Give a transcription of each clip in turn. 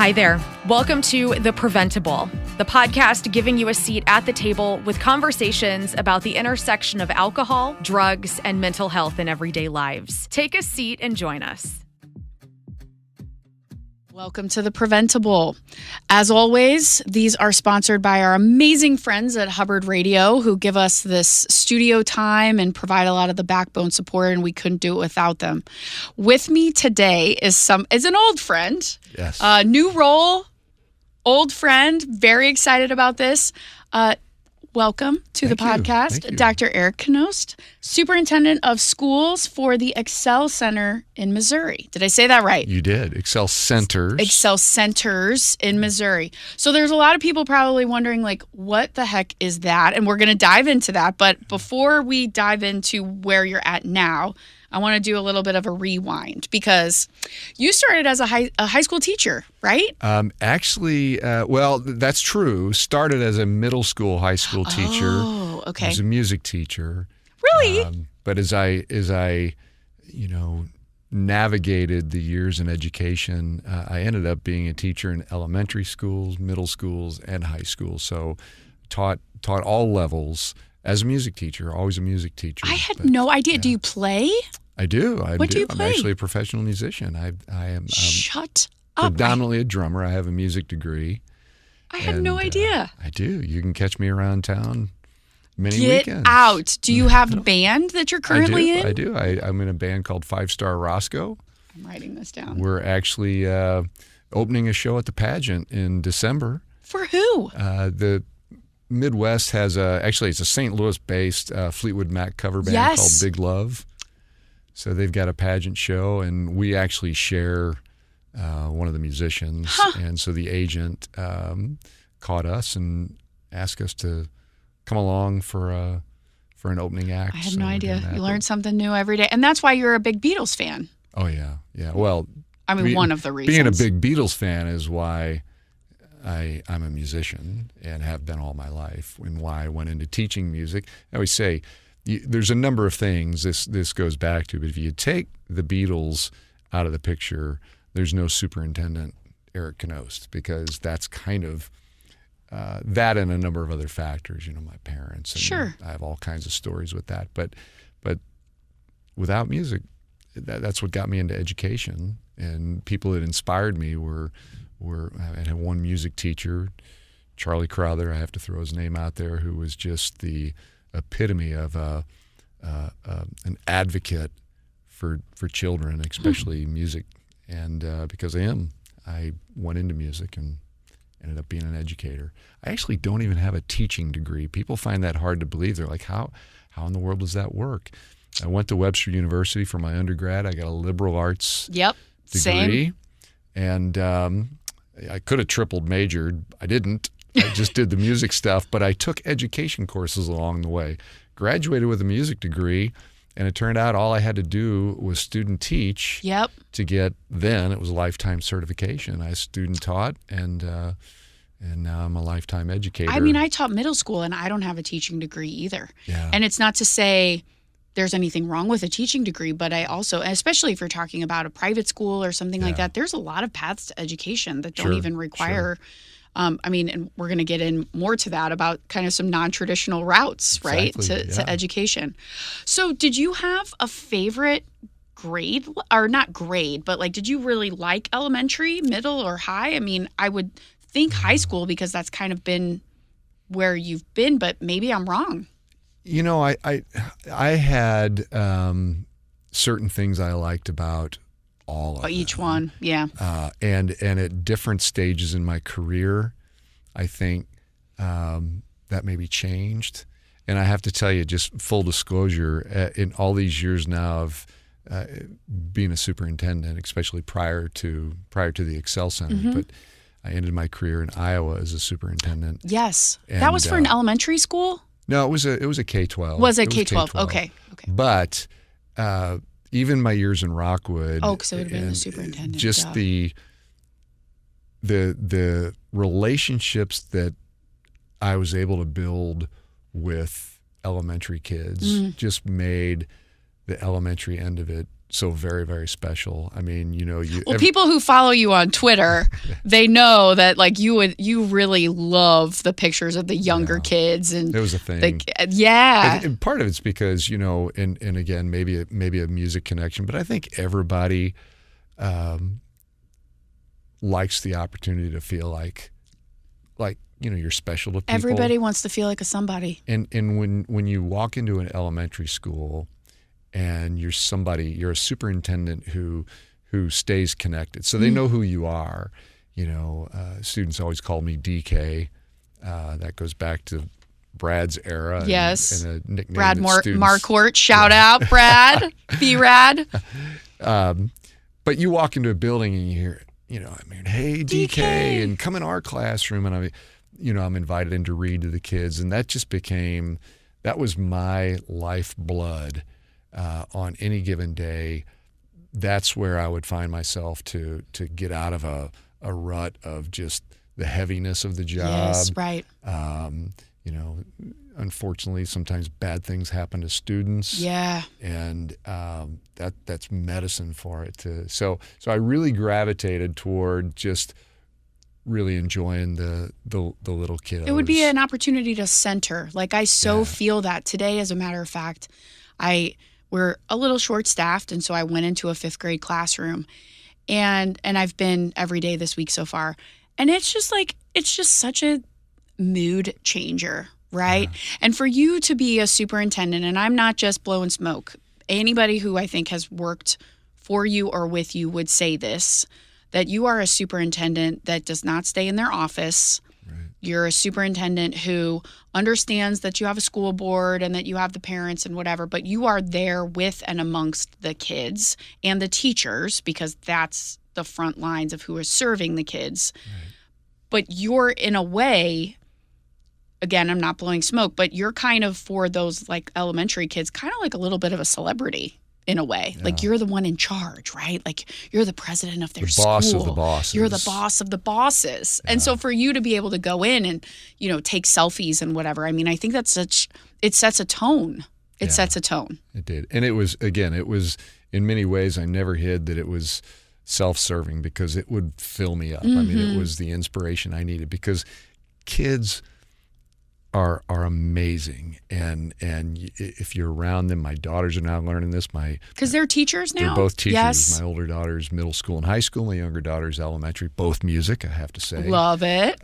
Hi there. Welcome to The Preventable, the podcast giving you a seat at the table with conversations about the intersection of alcohol, drugs, and mental health in everyday lives. Take a seat and join us. Welcome to The Preventable. As always, these are sponsored by our amazing friends at Hubbard Radio who give us this studio time and provide a lot of the backbone support, and we couldn't do it without them. With me today is an old friend. Yes. New role, old friend. Very excited about this. Welcome to the podcast, Dr. Knost, Superintendent of Schools for the Excel Center in Missouri. Did I say that right? You did. Excel Centers. Excel Centers in Missouri. So there's a lot of people probably wondering, like, what the heck is that? And we're going to dive into that. But before we dive into where you're at now, I want to do a little bit of a rewind because you started as a high school teacher, right? Actually, that's true. Started as a middle school, high school teacher. Oh, okay. I was a music teacher. Really? But as I navigated the years in education, I ended up being a teacher in elementary schools, middle schools, and high schools. So taught all levels. As a music teacher, always a music teacher. I had no idea. Yeah. Do you play? I do. What do you play? I'm actually a professional musician. I am Shut up. Predominantly a drummer. I have a music degree. I had no idea. I do. You can catch me around town many weekends. Get out. Do you have a band that you're currently in? I do. I'm in a band called 5 Star Roscoe. I'm writing this down. We're actually opening a show at the pageant in December. For who? The Midwest has it's a St. Louis-based Fleetwood Mac cover band called Big Love. So they've got a pageant show, and we actually share one of the musicians. Huh. And so the agent caught us and asked us to come along for an opening act. I had no idea. You learn something new every day. And that's why you're a big Beatles fan. Oh, yeah. Yeah. Well, I mean, one of the reasons. Being a big Beatles fan is why I'm a musician and have been all my life, and why I went into teaching music. I always say there's a number of things this goes back to, but if you take the Beatles out of the picture, there's no Superintendent Knost, because that's kind of that and a number of other factors, my parents. And sure. I have all kinds of stories with that. But without music, that's what got me into education, and people that inspired me I had one music teacher, Charlie Crowther, I have to throw his name out there, who was just the epitome of an advocate for children, especially music. And because of him, I went into music and ended up being an educator. I actually don't even have a teaching degree. People find that hard to believe. They're like, how in the world does that work? I went to Webster University for my undergrad. I got a liberal arts degree. Same. And I could have tripled majored. I didn't. I just did the music stuff, but I took education courses along the way. Graduated with a music degree, and it turned out all I had to do was student teach to get, then it was a lifetime certification. I student taught, and now I'm a lifetime educator. I mean, I taught middle school, and I don't have a teaching degree either. Yeah. And it's not to say there's anything wrong with a teaching degree, but I also, especially if you're talking about a private school or something like that, there's a lot of paths to education that don't even require, and we're going to get in more to that about kind of some non-traditional routes, right, to education. So did you have a favorite grade, or not grade, but like, did you really like elementary, middle, or high? I mean, I would think high school because that's kind of been where you've been, but maybe I'm wrong. I had certain things I liked about all of each them. one, yeah. And at different stages in my career, I think that maybe changed. And I have to tell you, just full disclosure, in all these years now of being a superintendent, especially prior to the Excel Center, but I ended my career in Iowa as a superintendent. Yes, and that was for an elementary school. No, it was a K-12. Was it K-12? Okay. But even my years in Rockwood. Oh, because it would have been the superintendent. Just the relationships that I was able to build with elementary kids just made the elementary end of it so very, very special. I mean, people who follow you on Twitter, they know that like you really love the pictures of the younger kids, and it was a thing. And part of it's because and again maybe a music connection, but I think everybody likes the opportunity to feel like you're special to people. Everybody wants to feel like a somebody. And when you walk into an elementary school and you're a superintendent who stays connected, so they know who you are. Students always call me DK. That goes back to Brad's era. Yes. And a nickname Brad students, Marquardt. Shout out, Brad. Be rad. But you walk into a building and you hear, hey, DK, and come in our classroom. And I'm invited in to read to the kids. And that just that was my lifeblood on any given day. That's where I would find myself to get out of a rut of just the heaviness of the job. Yes, right. Unfortunately, sometimes bad things happen to students. Yeah. And that's medicine for it. So I really gravitated toward just really enjoying the little kiddos. It would be an opportunity to center. Like I feel that today, as a matter of fact, we're a little short-staffed, and so I went into a 5th grade classroom, and I've been every day this week so far, and it's just such a mood changer, right? Yeah. And for you to be a superintendent, and I'm not just blowing smoke, anybody who I think has worked for you or with you would say this, that you are a superintendent that does not stay in their office. You're a superintendent who understands that you have a school board and that you have the parents and whatever, but you are there with and amongst the kids and the teachers, because that's the front lines of who are serving the kids. Right. But you're, in a way, again, I'm not blowing smoke, but you're kind of, for those like elementary kids, kind of like a little bit of a celebrity. In a way, like you're the one in charge, right? Like you're the president of their school. The boss of the bosses. You're the boss of the bosses. Yeah. And so for you to be able to go in and, take selfies and whatever, I mean, I think it sets a tone. It sets a tone. It did. And it was in many ways, I never hid that it was self-serving, because it would fill me up. Mm-hmm. I mean, it was the inspiration I needed, because kids are amazing, and if you're around them, my daughters are now learning this. Because they're teachers now. They're both teachers. Yes. My older daughter's middle school and high school. My younger daughter's elementary. Both music, I have to say. Love it.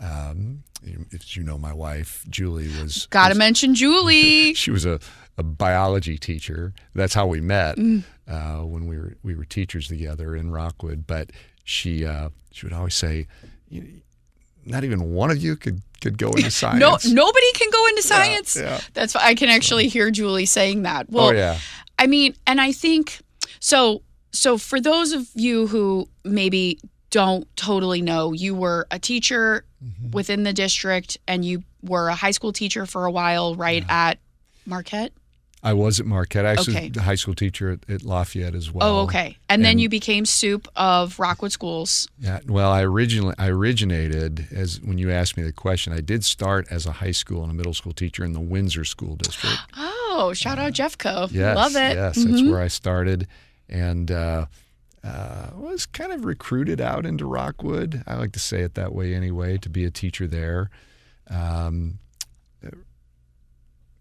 If my wife Julie was. Got to mention Julie. She was a biology teacher. That's how we met when we were teachers together in Rockwood. But she would always say, not even one of you could go into science. No, nobody can go into science. Yeah. That's I can actually hear Julie saying that. Well, I mean, and I think so for those of you who maybe don't totally know, you were a teacher within the district, and you were a high school teacher for a while, right, at Marquette? I was at Marquette. I was a high school teacher at Lafayette as well. Oh, okay. And then you became soup of Rockwood Schools. Yeah. Well, I originated, as when you asked me the question, I did start as a high school and a middle school teacher in the Windsor School District. Oh, shout out Jeffco. Yes, love it. Yes, that's where I started, and was kind of recruited out into Rockwood. I like to say it that way anyway, to be a teacher there.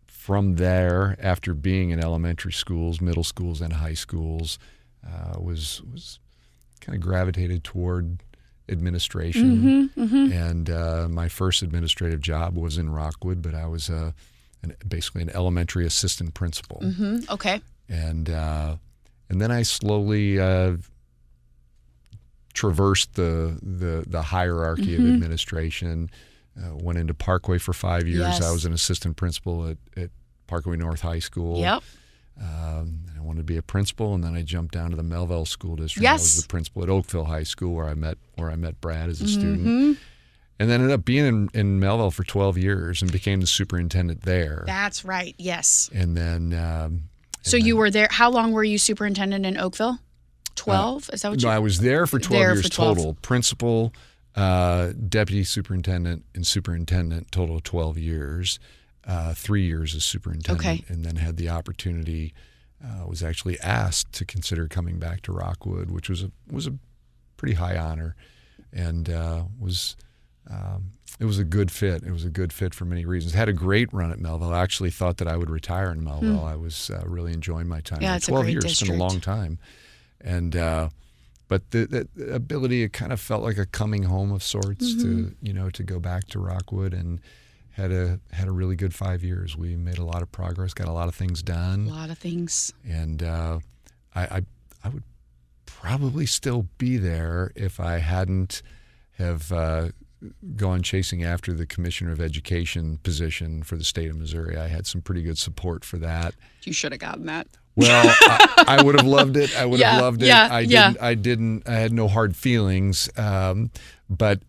From there, after being in elementary schools, middle schools, and high schools, was kind of gravitated toward administration. And my first administrative job was in Rockwood, but I was basically an elementary assistant principal. Okay. And then I slowly traversed the hierarchy of administration. Went into Parkway for 5 years. Yes. I was an assistant principal at Parkway North High School. Yep. I wanted to be a principal, and then I jumped down to the Melville School District. Yes. I was the principal at Oakville High School, where I met Brad as a student, and then ended up being in Melville for 12 years and became the superintendent there. That's right. Yes. And then. You were there. How long were you superintendent in Oakville? 12? Is that what you? No, I was there for 12 years total. Principal. Deputy superintendent and superintendent, total of 12 years, 3 years as superintendent, and then had the opportunity was actually asked to consider coming back to Rockwood, which was a pretty high honor, and it was a good fit. It was a good fit for many reasons. Had a great run at Melville. I actually thought that I would retire in Melville. I was really enjoying my time. Yeah, it's 12 a great years. district. It's been a long time, and but the ability, it kind of felt like a coming home of sorts to go back to Rockwood, and had a really good 5 years. We made a lot of progress, got a lot of things done. A lot of things. And I would probably still be there if I hadn't have gone chasing after the Commissioner of Education position for the state of Missouri. I had some pretty good support for that. You should have gotten that. Well, I would have loved it. I would have loved it. Yeah, I didn't. I had no hard feelings. But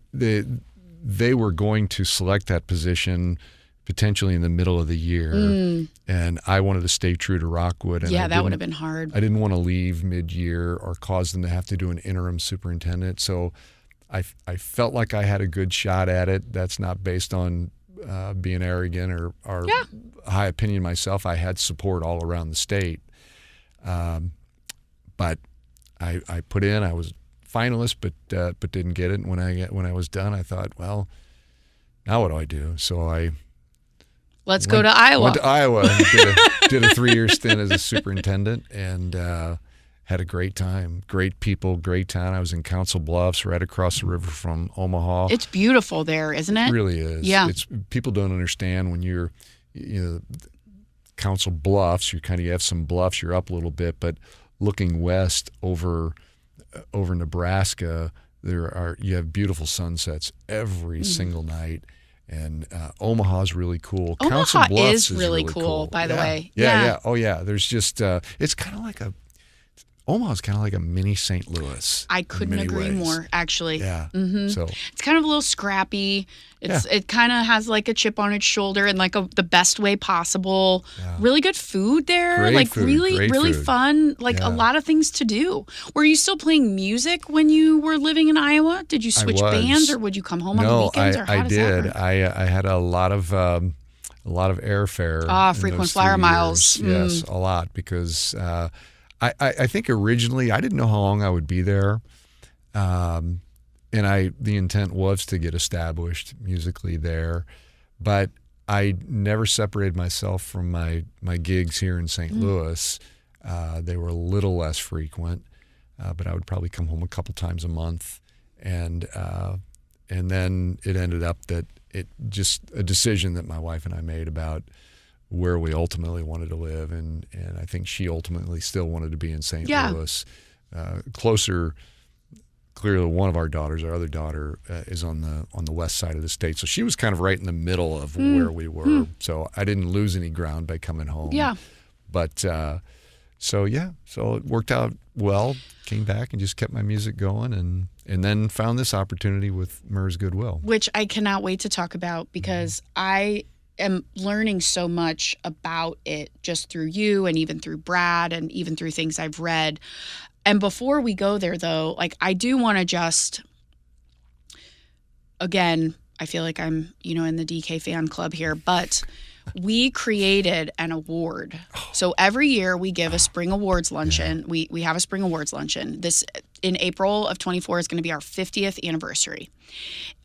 they were going to select that position potentially in the middle of the year, and I wanted to stay true to Rockwood. And that would have been hard. I didn't want to leave mid-year or cause them to have to do an interim superintendent. So I felt like I had a good shot at it. That's not based on being arrogant or high opinion myself. I had support all around the state. But I put in. I was finalist, but didn't get it. And when I was done, I thought, well, now what do I do? So I go to Iowa. Went to Iowa and did a 3-year stint as a superintendent, and had a great time. Great people, great town. I was in Council Bluffs, right across the river from Omaha. It's beautiful there, isn't it? It really is. Yeah. People don't understand when you're, Council Bluffs. You have some bluffs. You're up a little bit, but looking west over Nebraska, you have beautiful sunsets every single night. And Omaha's really cool. Omaha Council Bluffs is really cool, by the way. Yeah. Oh, yeah. There's just it's kind of like Omaha's kind of like a mini St. Louis. I couldn't agree more, actually. Yeah. Mm-hmm. So it's kind of a little scrappy. It kind of has like a chip on its shoulder in like the best way possible. Yeah. Really good food there. Great food. Really food. Fun. Like a lot of things to do. Were you still playing music when you were living in Iowa? Did you switch bands, or would you come home on the weekends? I did. I had a lot of airfare. Frequent flyer miles. Yes, a lot, because I think originally I didn't know how long I would be there, and the intent was to get established musically there, but I never separated myself from my gigs here in St. Louis. They were a little less frequent, but I would probably come home a couple times a month, and then it ended up that it just a decision that my wife and I made about where we ultimately wanted to live, and I think she ultimately still wanted to be in St. Louis, closer. Clearly, one of our daughters, our other daughter, is on the west side of the state, so she was kind of right in the middle of where we were. So I didn't lose any ground by coming home. Yeah, but so it worked out well. Came back and just kept my music going, and then found this opportunity with MERS Goodwill, which I cannot wait to talk about, because I am learning so much about it just through you and even through Brad and even through things I've read. And before we go there, though, I do want to just, again, I feel like I'm, in the DK fan club here, but we created an award. So every year we give a spring awards luncheon. Yeah. We have a spring awards luncheon. This in April of 24 is going to be our 50th anniversary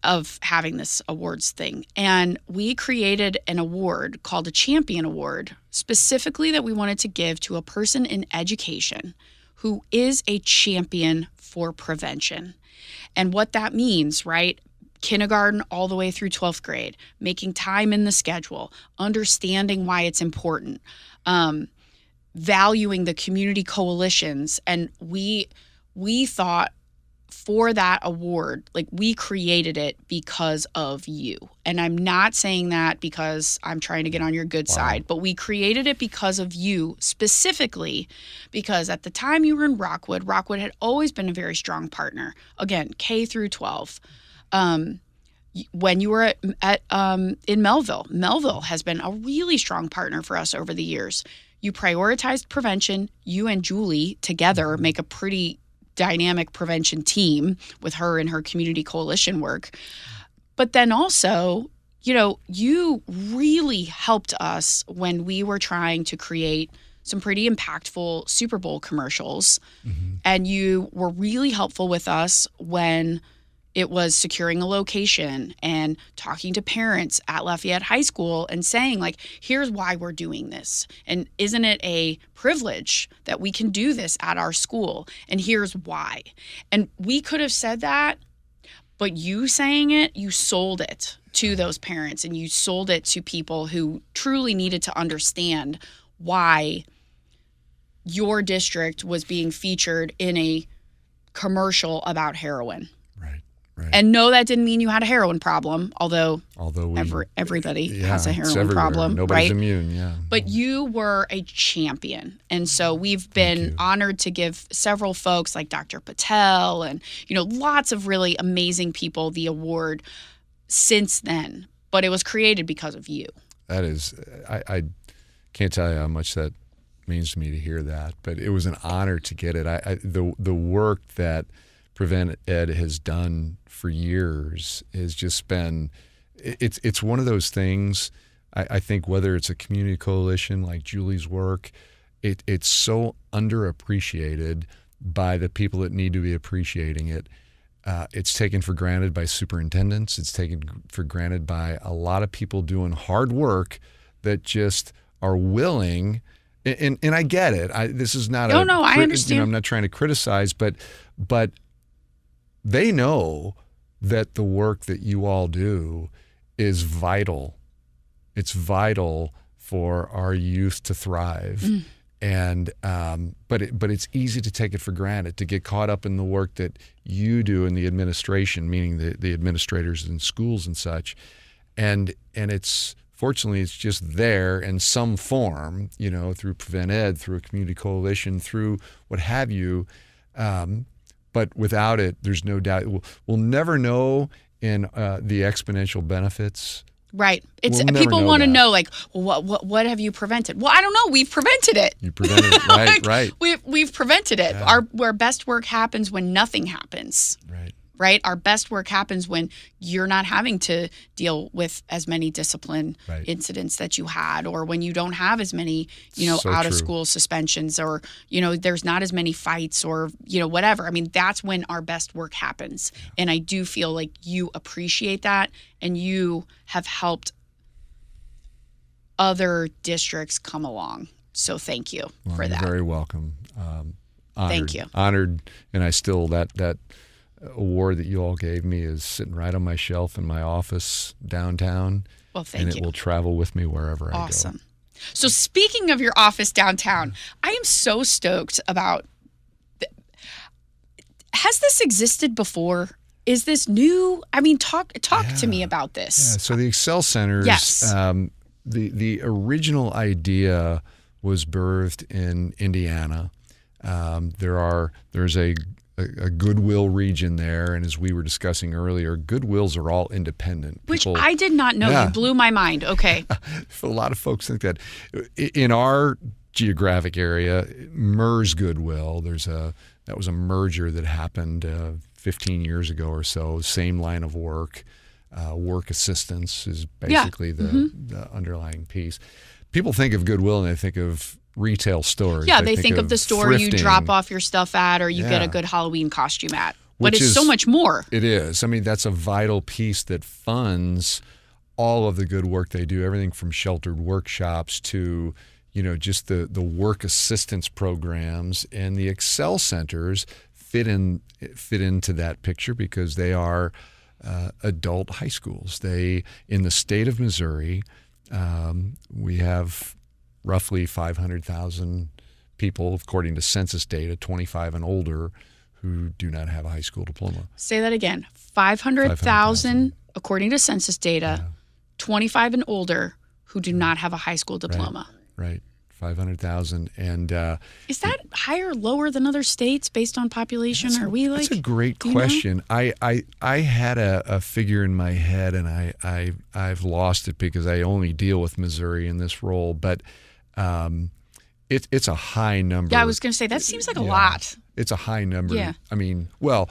of having this awards thing. And we created an award called a Champion Award, specifically that we wanted to give to a person in education who is a champion for prevention. And what that means, right? Kindergarten all the way through 12th grade, making time in the schedule, understanding why it's important, valuing the community coalitions. And we thought for that award, we created it because of you. And I'm not saying that because I'm trying to get on your good side, but we created it because of you, specifically because at the time you were in Rockwood had always been a very strong partner. Again, K through 12. When you were in Melville has been a really strong partner for us over the years. You prioritized prevention. You and Julie together make a pretty dynamic prevention team with her and her community coalition work. But then also, you really helped us when we were trying to create some pretty impactful Super Bowl commercials. And you were really helpful with us when it was securing a location and talking to parents at Lafayette High School and saying, like, here's why we're doing this. And isn't it a privilege that we can do this at our school? And here's why. And we could have said that, but you saying it, you sold it to those parents and you sold it to people who truly needed to understand why your district was being featured in a commercial about heroin. Right. And no, that didn't mean you had a heroin problem, although everybody has a heroin problem. Nobody's right? immune, yeah. But you were a champion. And so we've been honored to give several folks like Dr. Patel and, lots of really amazing people the award since then. But it was created because of you. That is, I can't tell you how much that means to me to hear that. But it was an honor to get it. The work that Prevent+Ed has done for years has just been, it's one of those things, I think, whether it's a community coalition like Julie's work, it's so underappreciated by the people that need to be appreciating it. It's taken for granted by superintendents. It's taken for granted by a lot of people doing hard work that just are willing, and I get it. This is not I understand. I'm not trying to criticize, but they know that the work that you all do is vital. It's vital for our youth to thrive. And but it's easy to take it for granted, to get caught up in the work that you do in the administration, meaning the administrators in schools and such. And it's fortunately it's just there in some form, through Prevent+Ed, through a community coalition, through what have you. But without it, there's no doubt we'll never know in the exponential benefits. Right. People want to know, like, what have you prevented? Well, I don't know. We've prevented it. You prevented it, right? Right. We've prevented it. Yeah. Our best work happens when nothing happens. Right. Our best work happens when you're not having to deal with as many discipline incidents that you had, or when you don't have as many, out of school suspensions, or, there's not as many fights, or, whatever. I mean, that's when our best work happens. Yeah. And I do feel like you appreciate that, and you have helped other districts come along. So thank you for that. You're very welcome. Honored, thank you. Honored. And I still, that award that you all gave me is sitting right on my shelf in my office downtown. Well, thank you. And it will travel with me wherever I go. Awesome. So speaking of your office downtown, I am so stoked about. Has this existed before? Is this new? I mean, talk to me about this. Yeah. So the Excel Centers. Yes. The original idea was birthed in Indiana. There's a Goodwill region there, and as we were discussing earlier, Goodwills are all independent. Which I did not know. Yeah. You blew my mind. Okay. A lot of folks think that. In our geographic area, MERS Goodwill, that was a merger that happened 15 years ago or so. Same line of work. Work assistance is basically the underlying piece. People think of Goodwill and they think of retail stores. Yeah, they think of the store thrifting. You drop off your stuff at, or you get a good Halloween costume at. But it's so much more. It is. I mean, that's a vital piece that funds all of the good work they do, everything from sheltered workshops to, just the work assistance programs. And the Excel Centers fit into that picture because they are adult high schools. In the state of Missouri, we have roughly 500,000 people, according to census data, 25 and older, who do not have a high school diploma. Say that again. 500,000, according to census data, 25 and older, who do not have a high school diploma. Right. 500,000. And is that higher or lower than other states based on population? That's a great question. I had a figure in my head, and I've lost it because I only deal with Missouri in this role, but it's a high number. Yeah, I was going to say, that seems like a lot. It's a high number. Yeah. I mean, well,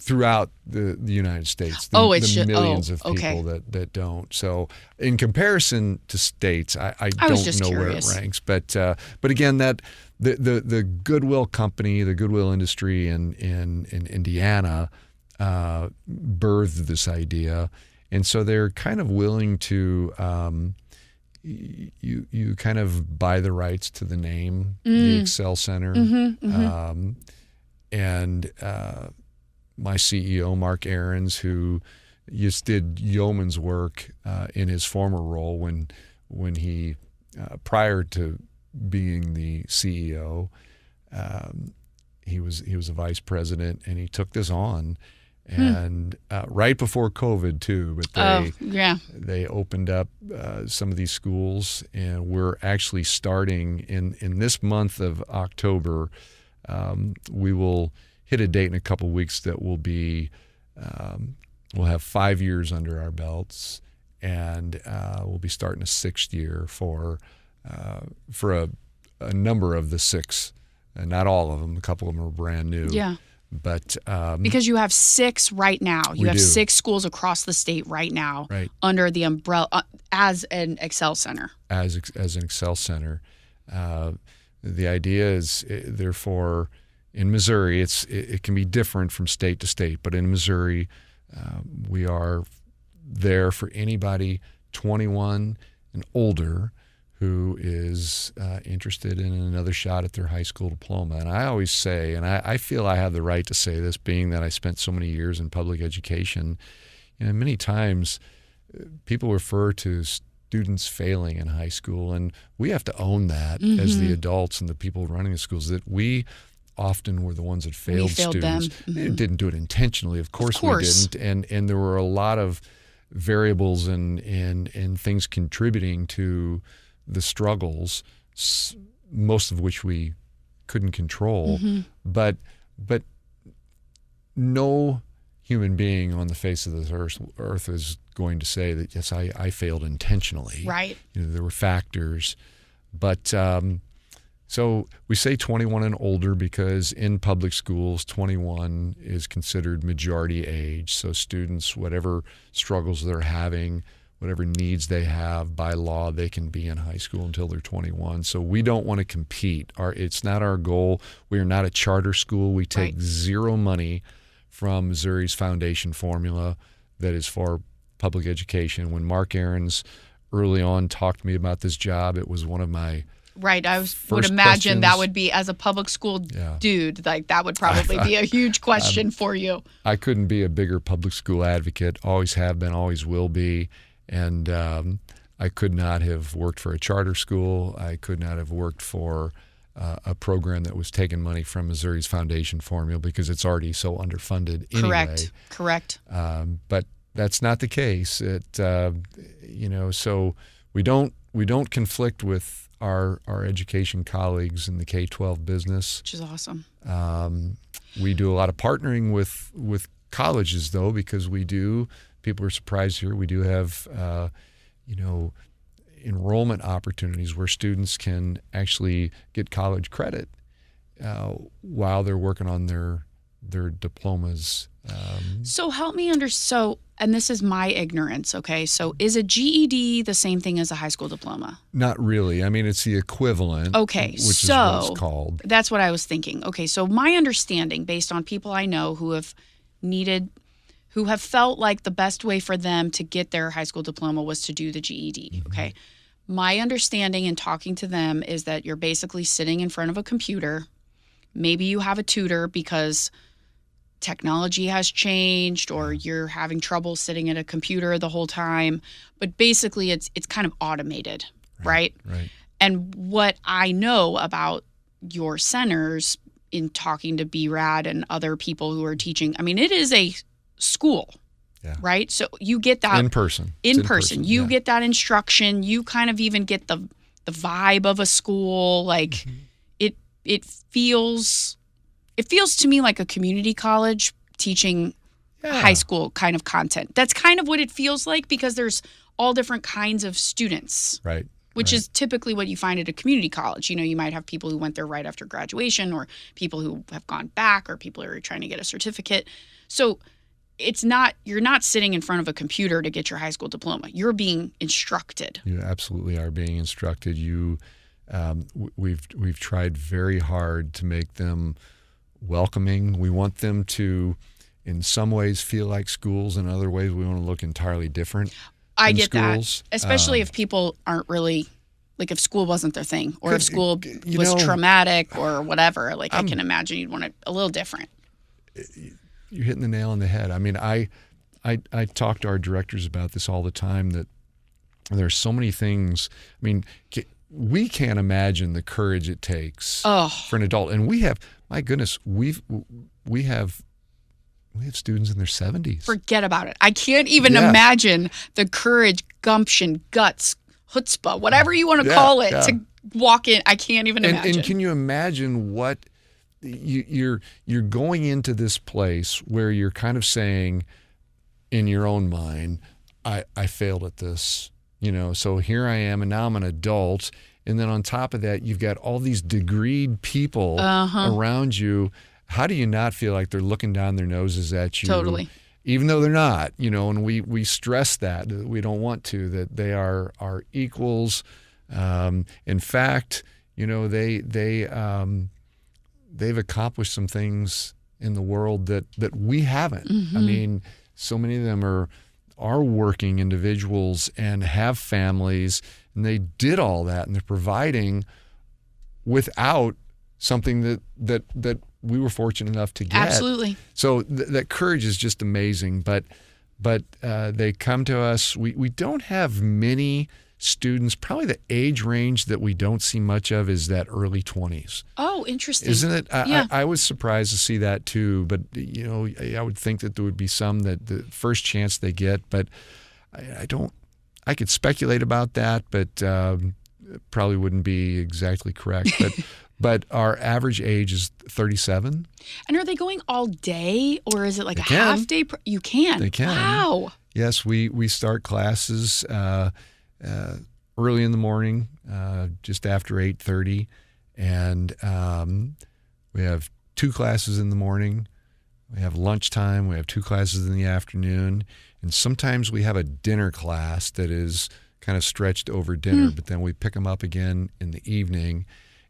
throughout the United States. It's the millions of people that don't. So in comparison to states, I don't know where it ranks. But again, that the Goodwill company, the Goodwill industry in Indiana birthed this idea. And so they're kind of willing to you kind of buy the rights to the name, the Excel Center. And my CEO, Mark Ahrens, who just did yeoman's work in his former role when he, prior to being the CEO, he was a vice president, and he took this on. And right before COVID too, but they opened up some of these schools, and we're actually starting in this month of October. We will hit a date in a couple of weeks that will be we'll have 5 years under our belts, and we'll be starting a 6th year for a number of the 6, and not all of them. A couple of them are brand new. Yeah. But because you have 6 right now, you have 6 schools across the state right now, under the umbrella as an Excel Center. As an Excel Center, the idea is, therefore, in Missouri, it can be different from state to state. But in Missouri, we are there for anybody 21 and older who is interested in another shot at their high school diploma. And I always say, and I feel I have the right to say this, being that I spent so many years in public education, many times people refer to students failing in high school, and we have to own that as the adults and the people running the schools, that we often were the ones that failed students. Them. Didn't do it intentionally, of course we didn't, and there were a lot of variables and things contributing to the struggles, most of which we couldn't control. But no human being on the face of this earth is going to say that, yes, I failed intentionally. Right. There were factors. But so we say 21 and older because in public schools, 21 is considered majority age. So students, whatever struggles they're having, whatever needs they have, by law, they can be in high school until they're 21. So we don't want to compete. It's not our goal. We are not a charter school. We take zero money from Missouri's foundation formula that is for public education. When Mark Ahrens early on talked to me about this job, it was one of my I would imagine that would be, as a public school dude, like that would probably be a huge question for you. I couldn't be a bigger public school advocate. Always have been, always will be. And I could not have worked for a charter school. I could not have worked for a program that was taking money from Missouri's foundation formula, because it's already so underfunded anyway. Correct. But that's not the case. So we don't conflict with our education colleagues in the K-12 business, which is awesome. We do a lot of partnering with colleges, though, because we do. People are surprised here. We do have, enrollment opportunities where students can actually get college credit while they're working on their diplomas. So help me understand. And this is my ignorance, okay? So is a GED the same thing as a high school diploma? Not really. I mean, it's the equivalent. Okay, which is what it's called. That's what I was thinking. Okay, so my understanding, based on people I know who have felt like the best way for them to get their high school diploma was to do the GED, okay? My understanding in talking to them is that you're basically sitting in front of a computer. Maybe you have a tutor because technology has changed, or you're having trouble sitting at a computer the whole time. But basically, it's kind of automated, right? Right. And what I know about your centers in talking to BRAD and other people who are teaching, I mean, it is a school, right? So you get that in person. You get that instruction. You kind of even get the vibe of a school. Like it feels to me like a community college teaching high school kind of content. That's kind of what it feels like, because there's all different kinds of students. Right. Which is typically what you find at a community college. You might have people who went there right after graduation, or people who have gone back, or people who are trying to get a certificate. So you're not sitting in front of a computer to get your high school diploma. You're being instructed. You absolutely are being instructed. We've tried very hard to make them welcoming. We want them to, in some ways, feel like schools. In other ways, we want to look entirely different. I get schools. that, especially if people aren't really, like if school wasn't their thing, or if school was traumatic or whatever. Like I can imagine you'd want it a little different. You're hitting the nail on the head. I mean, I talk to our directors about this all the time, that there's so many things. I mean, we can't imagine the courage it takes for an adult. And we have, my goodness, we have students in their 70s. Forget about it. I can't even imagine the courage, gumption, guts, chutzpah, whatever you want to call it, to walk in. I can't even imagine. And can you imagine what you're going into this place where you're kind of saying in your own mind, I failed at this, so here I am, and now I'm an adult. And then on top of that, you've got all these degreed people around you. How do you not feel like they're looking down their noses at you? Totally. Even though they're not, and we stress that we don't want to, that they are our equals. In fact, they've accomplished some things in the world that we haven't. I mean, so many of them are working individuals and have families, and they did all that, and they're providing without something that we were fortunate enough to get. Absolutely. So that courage is just amazing. But they come to us. We don't have many students. Probably the age range that we don't see much of is that early 20s. Oh, interesting. Isn't it? Yeah. I was surprised to see that too. But I would think that there would be some that the first chance they get. But I don't. I could speculate about that, but probably wouldn't be exactly correct. But our average age is 37. And are they going all day, or is it like half day? You can. They can. Wow. Yes, we start classes early in the morning, just after 8:30, and we have 2 classes in the morning. We have lunchtime. We have 2 classes in the afternoon, and sometimes we have a dinner class that is kind of stretched over dinner. But then we pick them up again in the evening.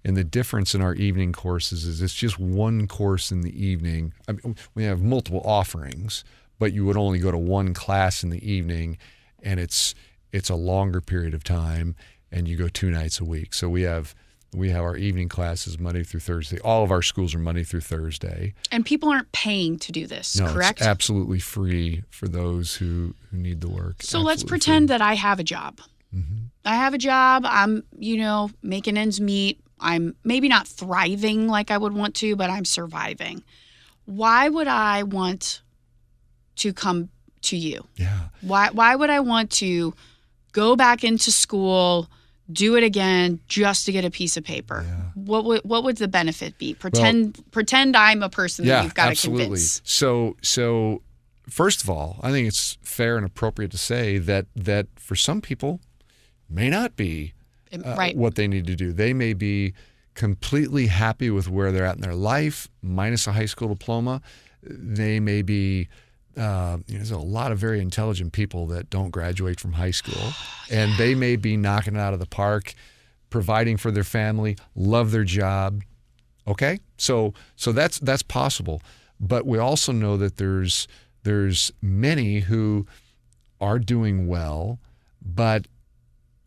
And the difference in our evening courses is it's just one course in the evening. I mean, we have multiple offerings, but you would only go to one class in the evening, and it's a longer period of time, and you go 2 nights a week. So we have our evening classes Monday through Thursday. All of our schools are Monday through Thursday. And people aren't paying to do this, no, correct? It's absolutely free for those who need the work. So let's pretend that I have a job. I have a job. I'm, making ends meet. I'm maybe not thriving like I would want to, but I'm surviving. Why would I want to come to you? Yeah. Why would I want to go back into school, do it again just to get a piece of paper? Yeah. What would the benefit be? Pretend I'm a person that you've got to convince. So first of all, I think it's fair and appropriate to say that for some people may not be what they need to do. They may be completely happy with where they're at in their life, minus a high school diploma. They may be, there's a lot of very intelligent people that don't graduate from high school, and they may be knocking it out of the park, providing for their family, love their job. Okay, so that's possible. But we also know that there's many who are doing well, but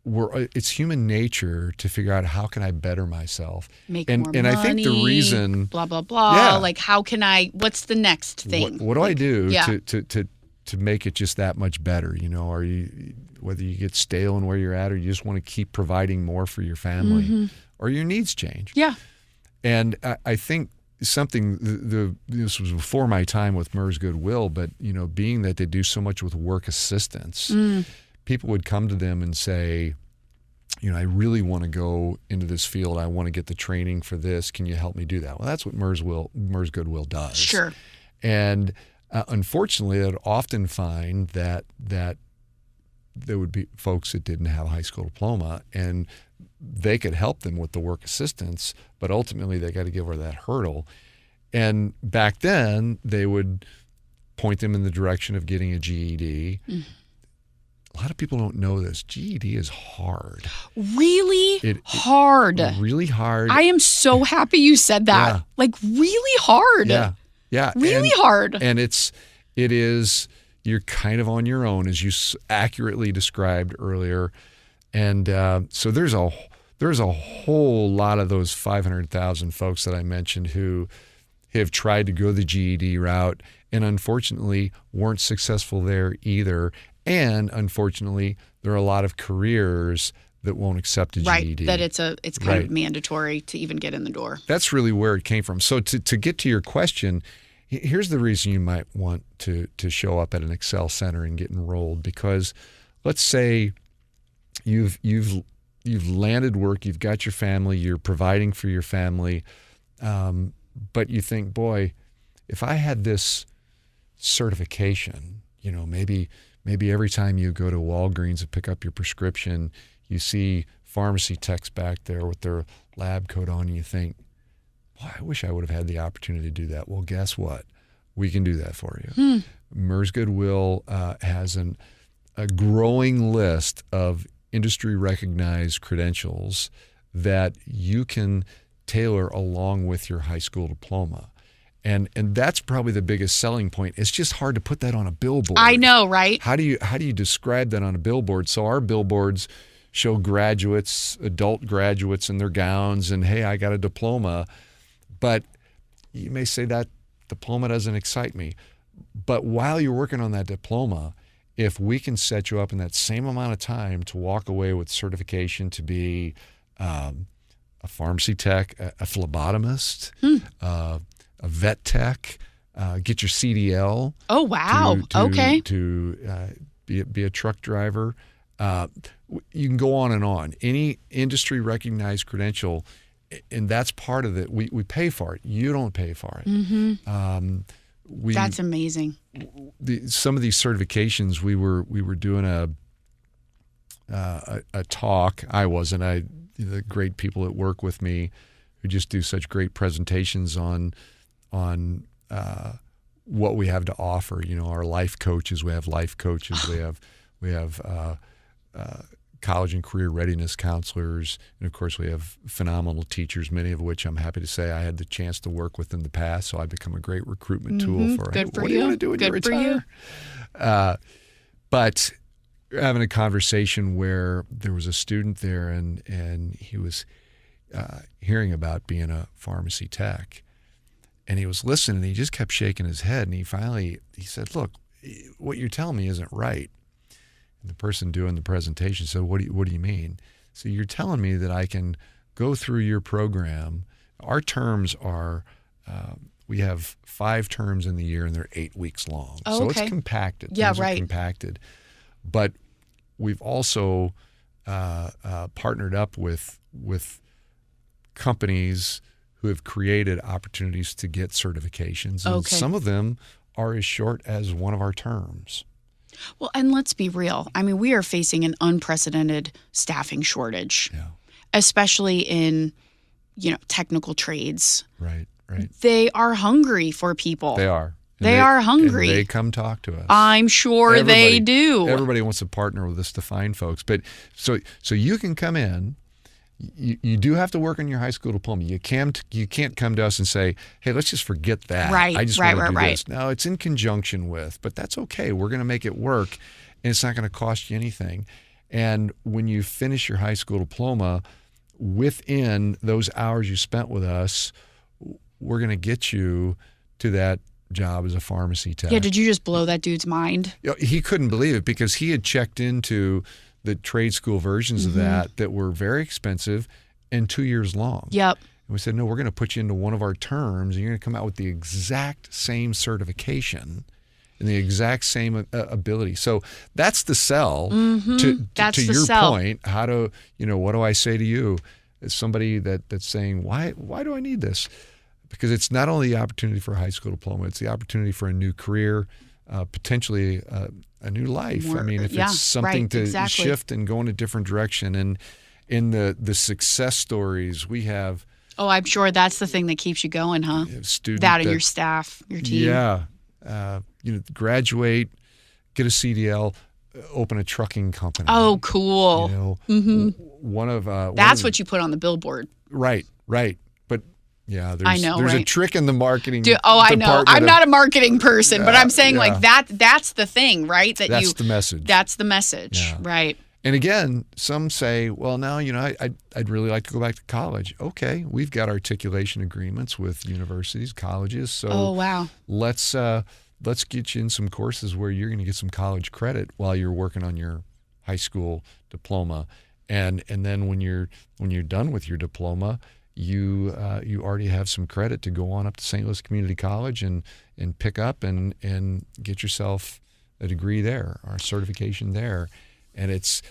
it's human nature to figure out how can I better myself. Make more money. And I think the reason blah blah blah. Like how can I? What's the next thing? What do I do to make it just that much better? Are you, whether you get stale in where you're at, or you just want to keep providing more for your family, or your needs change. Yeah. And I think something this was before my time with MERS Goodwill, but being that they do so much with work assistance. People would come to them and say, I really want to go into this field. I want to get the training for this. Can you help me do that? Well, that's what MERS Goodwill does. Sure. And unfortunately, I'd often find that there would be folks that didn't have a high school diploma, and they could help them with the work assistance, but ultimately they got to get over that hurdle. And back then, they would point them in the direction of getting a GED. A lot of people don't know this. GED is hard. Really hard. Really hard. I am so happy you said that. Yeah. Like really hard. Yeah. Really hard. And it is, you're kind of on your own, as you accurately described earlier. And so there's a whole lot of those 500,000 folks that I mentioned who have tried to go the GED route and unfortunately weren't successful there either. And unfortunately, there are a lot of careers that won't accept a GED. Right, that it's kind of mandatory to even get in the door. That's really where it came from. So to get to your question, here's the reason you might want to show up at an Excel Center and get enrolled. Because let's say you've landed work, you've got your family, you're providing for your family, but you think, boy, if I had this certification, maybe every time you go to Walgreens to pick up your prescription, you see pharmacy techs back there with their lab coat on, and you think, boy, I wish I would have had the opportunity to do that. Well, guess what? We can do that for you. MERS Goodwill has a growing list of industry-recognized credentials that you can tailor along with your high school diploma. And that's probably the biggest selling point. It's just hard to put that on a billboard. I know, right? How do you describe that on a billboard? So our billboards show graduates, adult graduates in their gowns, and hey, I got a diploma. But you may say that diploma doesn't excite me. But while you're working on that diploma, if we can set you up in that same amount of time to walk away with certification to be a pharmacy tech, a phlebotomist, a vet tech, get your CDL. Oh, wow. Okay. To be a truck driver. You can go on and on. Any industry recognized credential, and that's part of it. We pay for it. You don't pay for it. Mm-hmm. That's amazing. Some of these certifications, we were doing a talk. I wasn't. The great people that work with me who just do such great presentations on what we have to offer. Our life coaches. We have life coaches. We have college and career readiness counselors, and of course we have phenomenal teachers, many of which I'm happy to say I had the chance to work with in the past. So I've become a great recruitment tool for. Good for what you. do you want to do when you retire? But having a conversation where there was a student there, and he was hearing about being a pharmacy tech, and he was listening, and he just kept shaking his head, and he said, "Look, what you're telling me isn't right." And the person doing the presentation said, what do you mean? So you're telling me that I can go through your program. Our terms are, we have 5 terms in the year, and they're 8 weeks long. Oh, so okay. it's compacted. Yeah, Things are right. compacted. But we've also partnered up with companies who have created opportunities to get certifications. And Okay. some of them are as short as one of our terms. Well, and let's be real. I mean, we are facing an unprecedented staffing shortage, especially in, technical trades. Right. They are hungry for people. They are. They are hungry. And they come talk to us. I'm sure they do. Everybody wants to partner with us to find folks. But so you can come in. You do have to work on your high school diploma. You can't come to us and say, "Hey, let's just forget that. Right, I just want to do right. this." No, it's in conjunction with, but that's okay. We're going to make it work, and it's not going to cost you anything. And when you finish your high school diploma, within those hours you spent with us, we're going to get you to that job as a pharmacy tech. Yeah, did you just blow that dude's mind? He couldn't believe it because he had checked into the trade school versions of that were very expensive and 2 years long. Yep. And we said, no, we're going to put you into one of our terms, and you're going to come out with the exact same certification and the exact same ability. So that's the sell. To your point, what do I say to you as somebody that's saying, why do I need this? Because it's not only the opportunity for a high school diploma, it's the opportunity for a new career, potentially a new life. More, I mean, if it's something to shift and go in a different direction. And in the success stories we have. Oh, I'm sure that's the thing that keeps you going, huh? That and your staff, your team. Yeah. Graduate, get a CDL, open a trucking company. Oh, cool. That's what you put on the billboard. Right. But yeah, there's a trick in the marketing. I know. I'm not a marketing person, but I'm saying like that's the thing, right? That's the message. That's the message, right? And again, some say, well, now, I'd really like to go back to college. Okay, we've got articulation agreements with universities, colleges. So let's get you in some courses where you're going to get some college credit while you're working on your high school diploma. And then when you're done with your diploma, you already have some credit to go on up to St. Louis Community College and pick up and get yourself a degree there or a certification there. And it's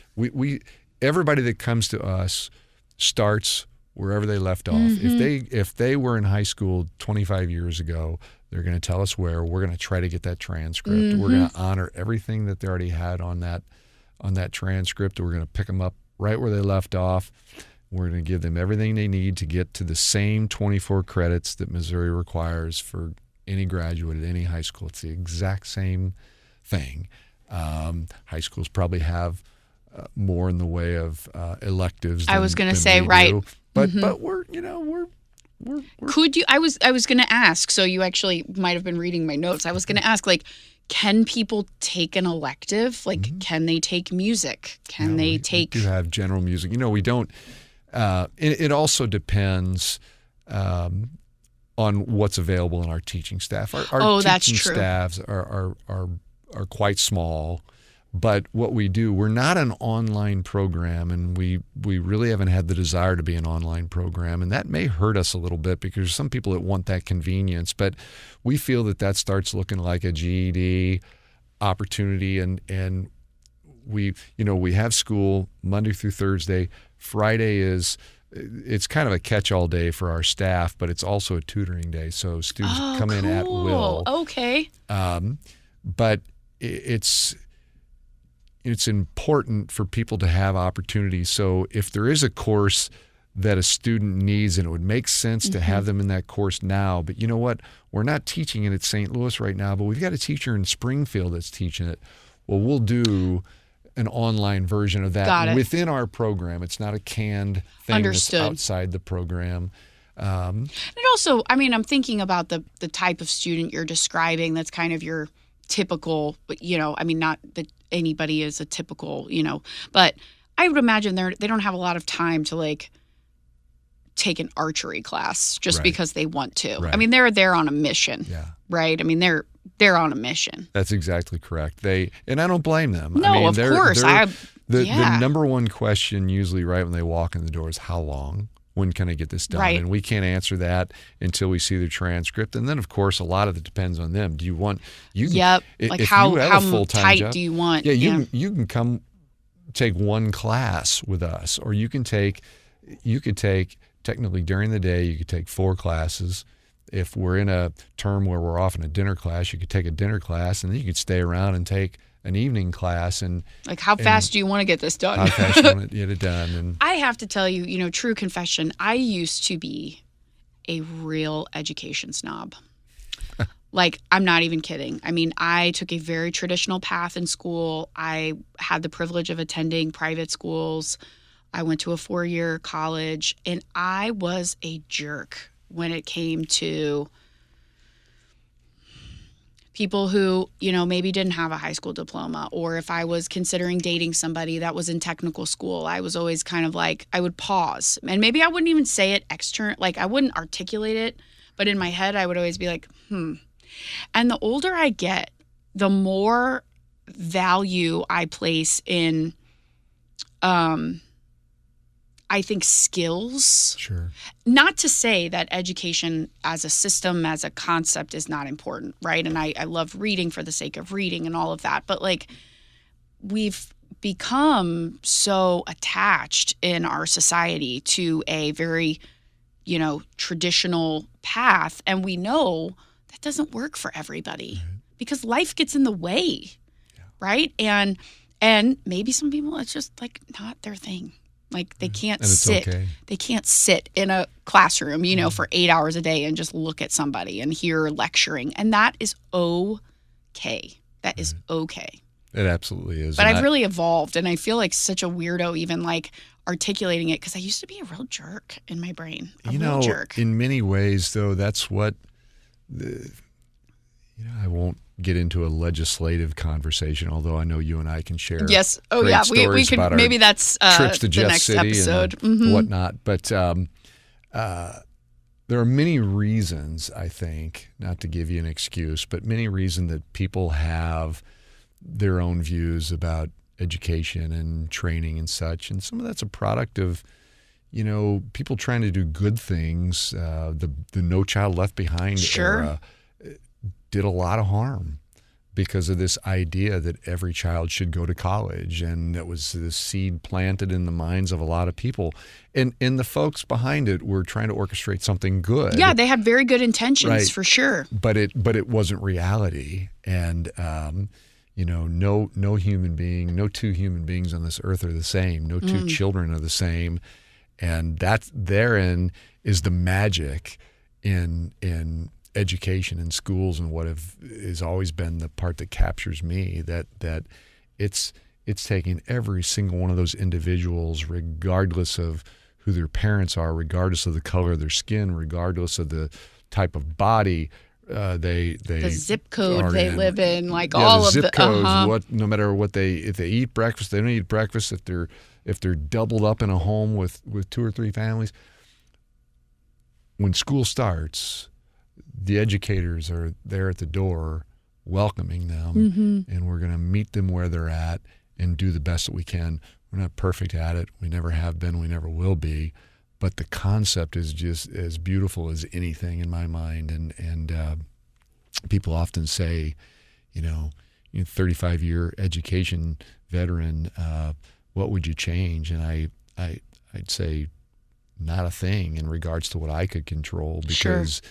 everybody that comes to us starts wherever they left off. Mm-hmm. If they were in high school 25 years ago, they're going to tell us where. We're going to try to get that transcript. Mm-hmm. We're going to honor everything that they already had on that transcript. We're going to pick them up right where they left off. We're going to give them everything they need to get to the same 24 credits that Missouri requires for any graduate at any high school. It's the exact same thing. High schools probably have more in the way of electives. I was going to say, right. But we're Could you? I was going to ask. So you actually might have been reading my notes. I was going to ask, like, can people take an elective? Like, can they take music? We do have general music. We don't. It also depends on what's available in our teaching staff. Our teaching staffs are quite small, but what we do, we're not an online program, and we really haven't had the desire to be an online program, and that may hurt us a little bit because there's some people that want that convenience, but we feel that starts looking like a GED opportunity, and we have school Monday through Thursday. Friday it's kind of a catch-all day for our staff, but it's also a tutoring day, so students come in at will. Okay. But it's important for people to have opportunities. So if there is a course that a student needs and it would make sense to have them in that course now, but you know what? We're not teaching it at St. Louis right now, but we've got a teacher in Springfield that's teaching it. Well, we'll do an online version of that within our program. It's not a canned thing that's outside the program. And also, I'm thinking about the type of student you're describing that's kind of your typical, not that anybody is a typical, but I would imagine they don't have a lot of time to like take an archery class just because they want to. Right. They're there on a mission. Yeah. Right? They're on a mission. That's exactly correct. And I don't blame them. No, of course. The number one question usually right when they walk in the door is how long? When can I get this done? Right. And we can't answer that until we see the transcript. And then, of course, a lot of it depends on them. Do you want Yep. Like how tight job, do you want? Yeah, you can come take one class with us, or you could take technically during the day, you could take 4 classes. If we're in a term where we're off in a dinner class, you could take a dinner class, and then you could stay around and take an evening class. And like, how fast do you want to get this done? How fast do you want to get it done? And I have to tell you, true confession, I used to be a real education snob. Like, I'm not even kidding. I took a very traditional path in school. I had the privilege of attending private schools. I went to a 4-year college, and I was a jerk when it came to people who, maybe didn't have a high school diploma, or if I was considering dating somebody that was in technical school, I was always kind of like, I would pause. And maybe I wouldn't even say it like I wouldn't articulate it, but in my head, I would always be like, And the older I get, the more value I place in, I think, skills. Sure. Not to say that education as a system, as a concept is not important, right? And I love reading for the sake of reading and all of that. But like, we've become so attached in our society to a very, traditional path. And we know that doesn't work for everybody. because life gets in the way, right? And maybe some people, it's just like not their thing. Like they can't sit. Okay. They can't sit in a classroom, for 8 hours a day and just look at somebody and hear lecturing. And that is okay. That is okay. It absolutely is. But I've really evolved, and I feel like such a weirdo even like articulating it, because I used to be a real jerk in my brain. A real jerk. In many ways, though, that's what I won't get into a legislative conversation, although I know you and I can share. Yes. Oh, yeah. We could. Maybe that's trips to the Jeff next City episode. And whatnot. But there are many reasons, I think, not to give you an excuse, but many reasons that people have their own views about education and training and such. And some of that's a product of, people trying to do good things. The No Child Left Behind era did a lot of harm because of this idea that every child should go to college. And that was this seed planted in the minds of a lot of people. And the folks behind it were trying to orchestrate something good. Yeah, they had very good intentions, for sure. But it wasn't reality. And, no human being, no two human beings on this earth are the same. No two children are the same. And therein is the magic in education in schools, and what has always been the part that captures me, that it's taking every single one of those individuals, regardless of who their parents are, regardless of the color of their skin, regardless of the type of body the zip code they live in, all of the zip codes. No matter what if they eat breakfast, they don't eat breakfast. If they're doubled up in a home with 2 or 3 families, when school starts, the educators are there at the door welcoming them, and we're going to meet them where they're at and do the best that we can. We're not perfect at it. We never have been. We never will be. But the concept is just as beautiful as anything in my mind. And people often say, 35-year education veteran, what would you change? And I'd say not a thing in regards to what I could control, because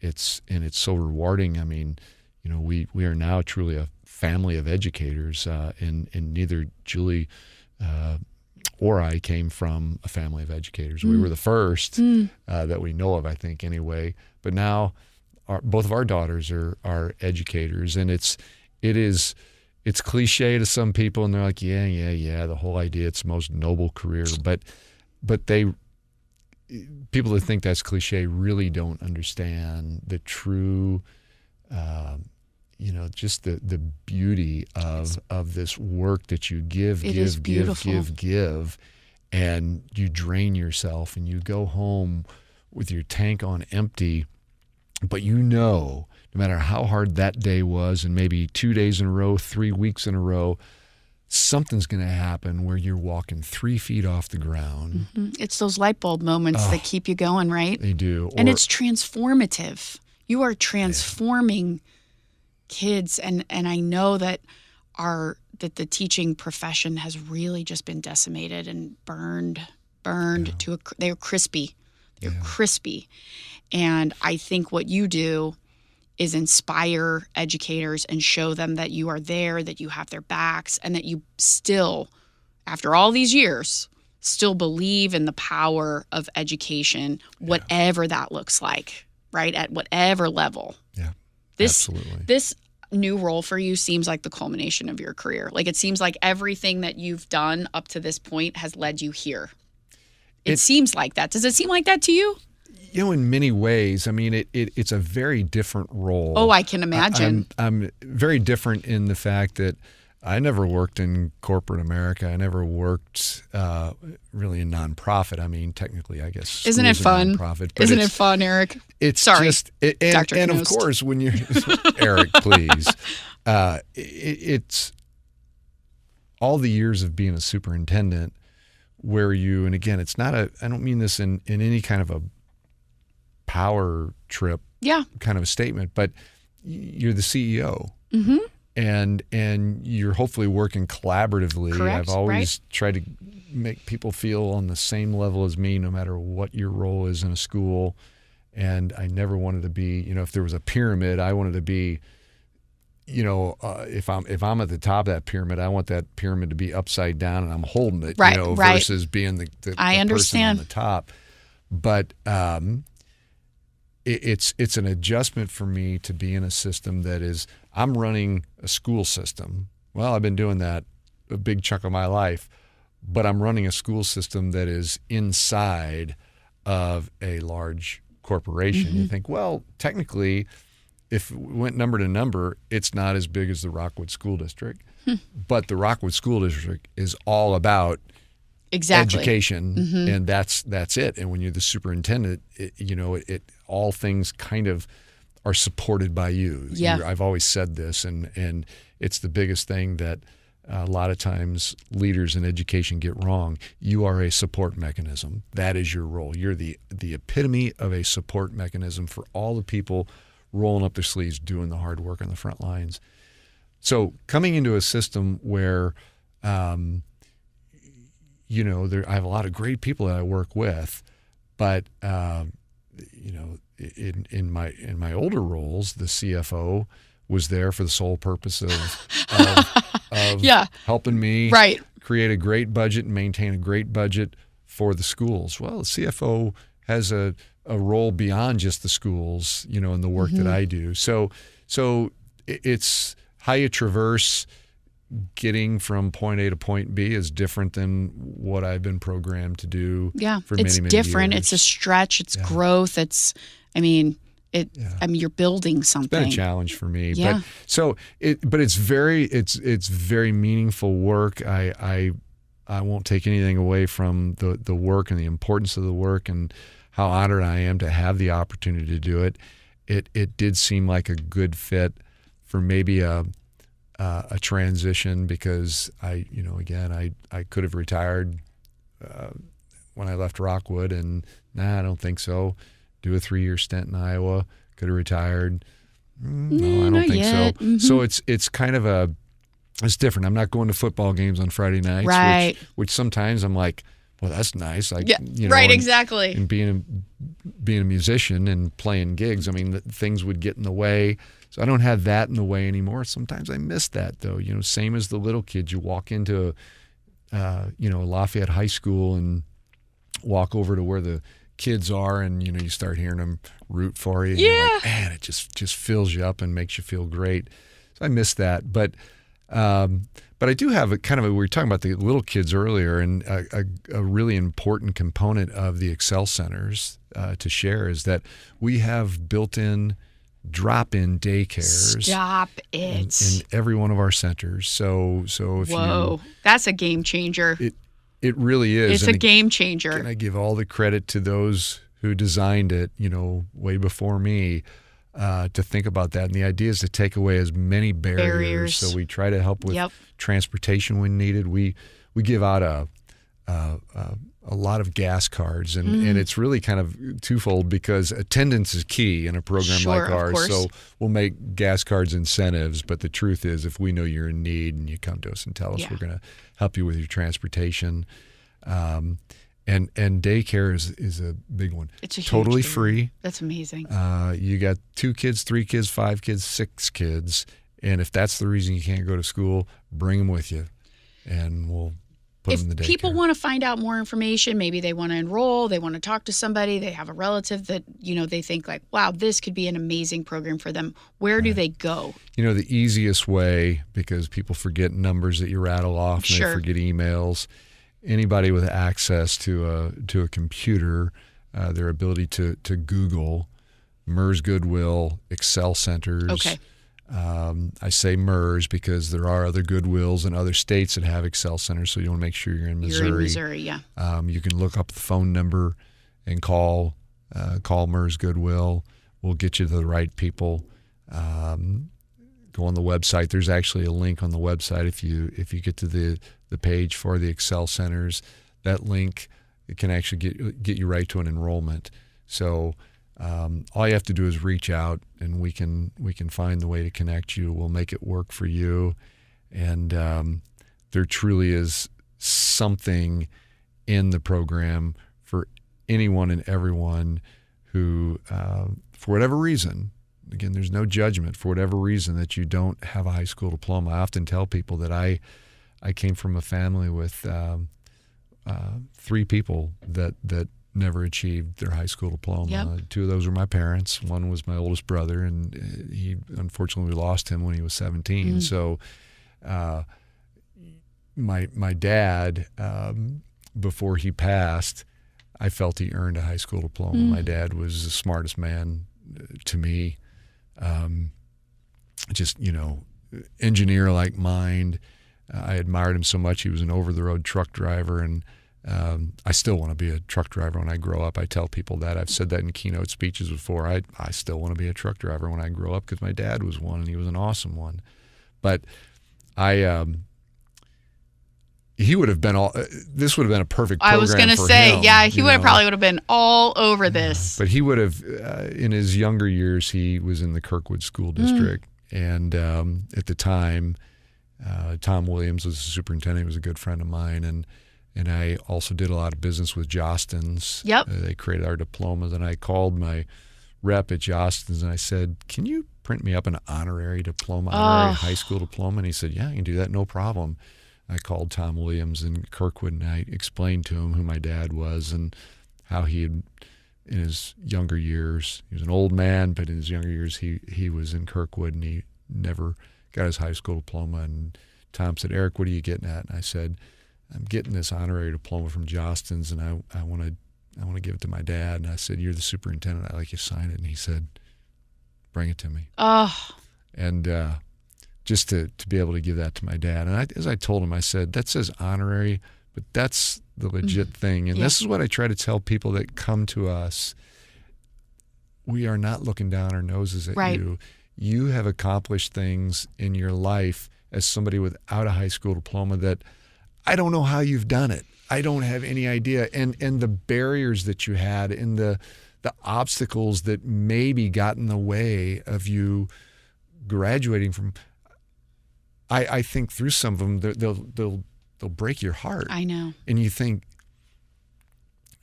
it's so rewarding. I mean, we are now truly a family of educators, and neither Julie or I came from a family of educators. We were the first that we know of, I think, anyway. But now both of our daughters are educators, and it's cliche to some people, and they're like, yeah, the whole idea, it's the most noble career. But people that think that's cliche really don't understand the true, just the beauty of this work that you give, and you drain yourself and you go home with your tank on empty, but no matter how hard that day was, and maybe 2 days in a row, 3 weeks in a row, something's going to happen where you're walking 3 feet off the ground. It's those light bulb moments that keep you going, right? They do. And it's transformative. You are transforming kids, and I know that the teaching profession has really just been decimated and burned to they're crispy. They're crispy. And I think what you do is inspire educators and show them that you are there, that you have their backs, and that you still, after all these years, still believe in the power of education, whatever that looks like, right? At whatever level. Yeah, absolutely. This new role for you seems like the culmination of your career. Like, it seems like everything that you've done up to this point has led you here. It seems like that. Does it seem like that to you? In many ways. I mean, it's a very different role. Oh, I can imagine. I'm very different in the fact that I never worked in corporate America. I never worked really in nonprofit. I mean, technically, I guess. Isn't it fun? Isn't it fun, Eric? It's Sorry, just, Dr. And Knost. of course, when you're Eric, please. It's all the years of being a superintendent where and again, it's not I don't mean this in any kind of a power trip kind of a statement, but you're the CEO. And you're hopefully working collaboratively. Correct, I've always tried to make people feel on the same level as me, no matter what your role is in a school. And I never wanted to be, if there was a pyramid, I wanted to be if I'm at the top of that pyramid, I want that pyramid to be upside down and I'm holding it, right, versus being the I understand. person on the top. But it's an adjustment for me to be in a system that is, I'm running a school system. Well, I've been doing that a big chunk of my life, but I'm running a school system that is inside of a large corporation. Mm-hmm. You think, well, technically, if we went number to number, it's not as big as the Rockwood School District, but the Rockwood School District is all about education, and that's it. And when you're the superintendent, it all things kind of are supported by you. Yeah. I've always said this, and it's the biggest thing that a lot of times leaders in education get wrong. You are a support mechanism. That is your role. You're the epitome of a support mechanism for all the people rolling up their sleeves, doing the hard work on the front lines. So coming into a system where, I have a lot of great people that I work with, but in my older roles, the CFO was there for the sole purpose of helping me create a great budget and maintain a great budget for the schools. Well, the CFO has a role beyond just the schools, in the work that I do. So it's how you traverse getting from point A to point B is different than what I've been programmed to do for many, many different. years. It's a stretch. It's growth. You're building something. It's been a challenge for me. Yeah. But it's very meaningful work. I won't take anything away from the work and the importance of the work and how honored I am to have the opportunity to do it. It did seem like a good fit for maybe a transition, because I could have retired when I left Rockwood, and I don't think so. Do a 3-year stint in Iowa, could have retired. No, I don't think yet. so. So it's kind of it's different. I'm not going to football games on Friday nights, right? Which sometimes I'm like, well, that's nice. Exactly. And being a musician and playing gigs, things would get in the way. So I don't have that in the way anymore. Sometimes I miss that, though. Same as the little kids. You walk into, Lafayette High School and walk over to where the kids are, and you start hearing them root for you. And you're like, man, it just fills you up and makes you feel great. So I miss that, but I do have we were talking about the little kids earlier, and a really important component of the Excel Centers to share is that we have built-in drop-in daycares. Stop it. In every one of our centers. So if that's a game changer. It really is. It's a game changer. And I give all the credit to those who designed it, way before me, to think about that. And the idea is to take away as many barriers. So we try to help with transportation when needed. We give out a lot of gas cards, and it's really kind of twofold, because attendance is key in a program like ours. So we'll make gas cards incentives, but the truth is, if we know you're in need and you come to us and tell us, we're going to help you with your transportation. And daycare is a big one. It's totally free. That's amazing. You got 2 kids, 3 kids, 5 kids, 6 kids, and if that's the reason you can't go to school, bring them with you, and we'll put them in the daycare. If people want to find out more information, maybe they want to enroll, they want to talk to somebody, they have a relative that they think like, wow, this could be an amazing program for them. Where do they go? The easiest way, because people forget numbers that you rattle off, and they forget emails. Anybody with access to a computer, their ability to Google MERS Goodwill, Excel Centers. Okay. I say MERS because there are other Goodwills in other states that have Excel Centers, so you want to make sure you're in Missouri. You're in Missouri, yeah. You can look up the phone number and call MERS Goodwill. We'll get you to the right people. Go on the website. There's actually a link on the website. If you get to the page for the Excel Centers, that link, it can actually get you right to an enrollment. So all you have to do is reach out, and we can find the way to connect you. We'll make it work for you. And there truly is something in the program for anyone and everyone who, for whatever reason, again, there's no judgment for whatever reason that you don't have a high school diploma. I often tell people that I came from a family with 3 people that never achieved their high school diploma. Yep. 2 of those were my parents. One was my oldest brother, and he unfortunately we lost him when he was 17. So my dad, before he passed, I felt he earned a high school diploma. My dad was the smartest man to me. Just, engineer-like mind. I admired him so much. He was an over-the-road truck driver, and I still want to be a truck driver when I grow up. I tell people that. I've said that in keynote speeches before. I still want to be a truck driver when I grow up because my dad was one, and he was an awesome one. But he would have been this would have been a perfect program I was going to for say, him, he probably would have been all over this. But he would have, in his younger years, he was in the Kirkwood School District. And at the time, Tom Williams was the superintendent. He was a good friend of mine. And I also did a lot of business with Jostens. Yep. They created our diplomas. And I called my rep at Jostens and I said, can you print me up an honorary diploma, honorary high school diploma? And he said, yeah, I can do that, no problem. I called Tom Williams in Kirkwood and I explained to him who my dad was and how he had, in his younger years, he was an old man, but in his younger years he was in Kirkwood and he never got his high school diploma. And Tom said, Eric, what are you getting at? And I said, I'm getting this honorary diploma from Jostens and I want to give it to my dad. And I said, you're the superintendent. I'd like you to sign it. And he said, bring it to me. And just to be able to give that to my dad. And as I told him, I said, that says honorary, but that's the legit thing. And this is what I try to tell people that come to us. We are not looking down our noses at you. You have accomplished things in your life as somebody without a high school diploma that I don't know how you've done it. I don't have any idea. And the barriers that you had and the obstacles that maybe got in the way of you graduating from, I think through some of them, they'll break your heart. I know. And you think,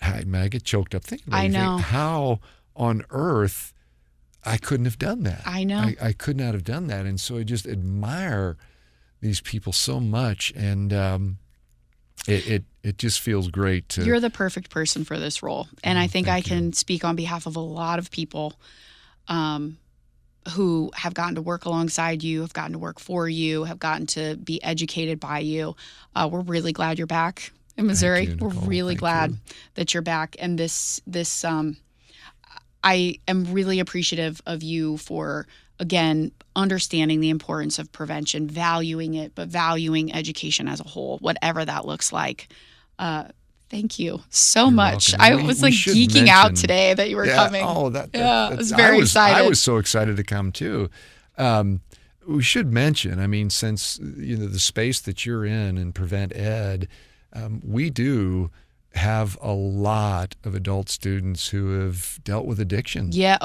I get choked up thinking about it. I know. Think, how on earth I couldn't have done that. I know. I could not have done that. And so I just admire these people so much. And it just feels great to. You're the perfect person for this role. And I think I can speak on behalf of a lot of people who have gotten to work alongside you, have gotten to work for you, have gotten to be educated by you. We're really glad you're back in Missouri. Thank you, We're Nicole. really glad that you're back. And this I am really appreciative of you for, again, understanding the importance of prevention, valuing it, but valuing education as a whole, whatever that looks like. Thank you so much. Welcome. I was like geeking out today that you were coming. Oh, I was very excited. I was so excited to come too. We should mention, I mean, since the space that you're in Prevent+Ed, we do have a lot of adult students who have dealt with addiction. Yeah.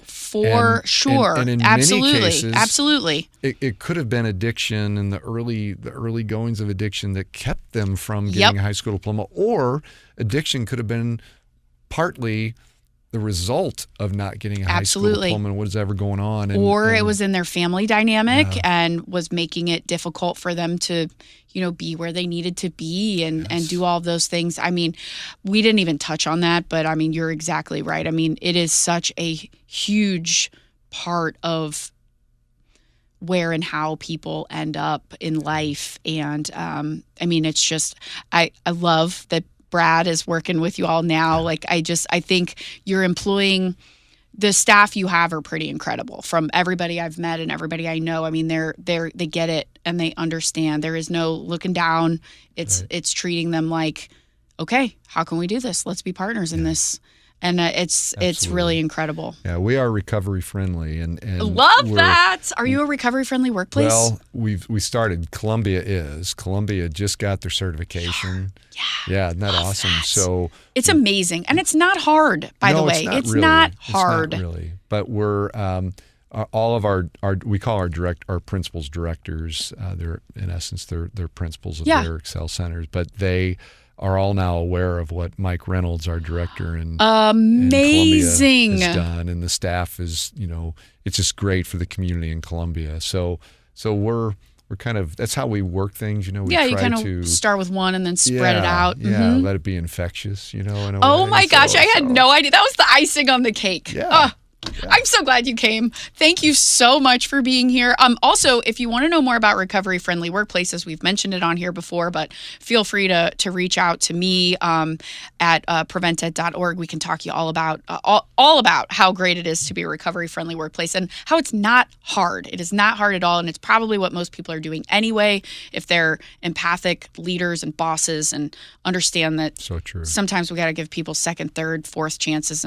For sure. And in absolutely. many cases, absolutely. It could have been addiction and the early goings of addiction that kept them from getting a high school diploma, or addiction could have been partly the result of not getting a high school diploma and what is ever going on. Or it was in their family dynamic and was making it difficult for them to, be where they needed to be and do all of those things. I mean, we didn't even touch on that, but I mean, you're exactly right. I mean, it is such a huge part of where and how people end up in life. And I mean, it's just, I love that Brad is working with you all now. Like, I think you're employing, the staff you have are pretty incredible. From everybody I've met and everybody I know, I mean, they get it and they understand. There is no looking down. It's treating them like, okay, how can we do this? Let's be partners in this. And it's really incredible. Yeah, we are recovery friendly, and love that. Are you a recovery friendly workplace? Well, we started. Columbia just got their certification. Yeah, isn't that awesome? That. So it's amazing, and it's not hard. By the way, it's not hard. It's not really, but we're all of our we call our principals directors. They're in essence they're principals of their Excel centers, but they are all now aware of what Mike Reynolds, our director in amazing Columbia, has done, and the staff is, it's just great for the community in Columbia. So we're kind of, that's how we work things, we try you kind to of start with one and then spread it out. Yeah, let it be infectious, in a Oh way. my gosh, I had no idea. That was the icing on the cake. Yeah. Yeah. I'm so glad you came. Thank you so much for being here. Also, if you want to know more about recovery-friendly workplaces, we've mentioned it on here before, but feel free to reach out to me at Prevent+Ed.org. We can talk to you all about how great it is to be a recovery-friendly workplace and how it's not hard. It is not hard at all, and it's probably what most people are doing anyway if they're empathic leaders and bosses and understand that so true. Sometimes we got to give people second, third, fourth chances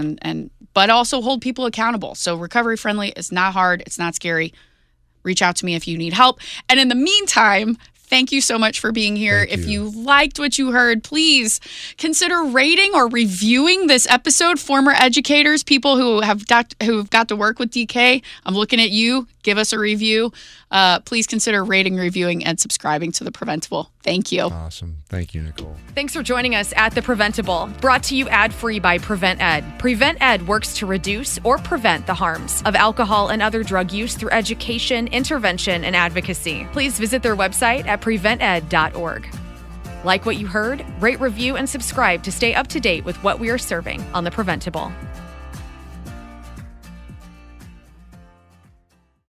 but also hold people accountable. So recovery friendly is not hard. It's not scary. Reach out to me if you need help. And in the meantime, thank you so much for being here. If you liked what you heard, please consider rating or reviewing this episode. Former educators, people who've got to work with DK, I'm looking at you. Give us a review. Please consider rating, reviewing, and subscribing to The Preventable. Thank you. Awesome. Thank you, Nicole. Thanks for joining us at The Preventable, brought to you ad-free by Prevent+Ed. Prevent+Ed works to reduce or prevent the harms of alcohol and other drug use through education, intervention, and advocacy. Please visit their website at PreventEd.org. Like what you heard? Rate, review, and subscribe to stay up to date with what we are serving on The Preventable.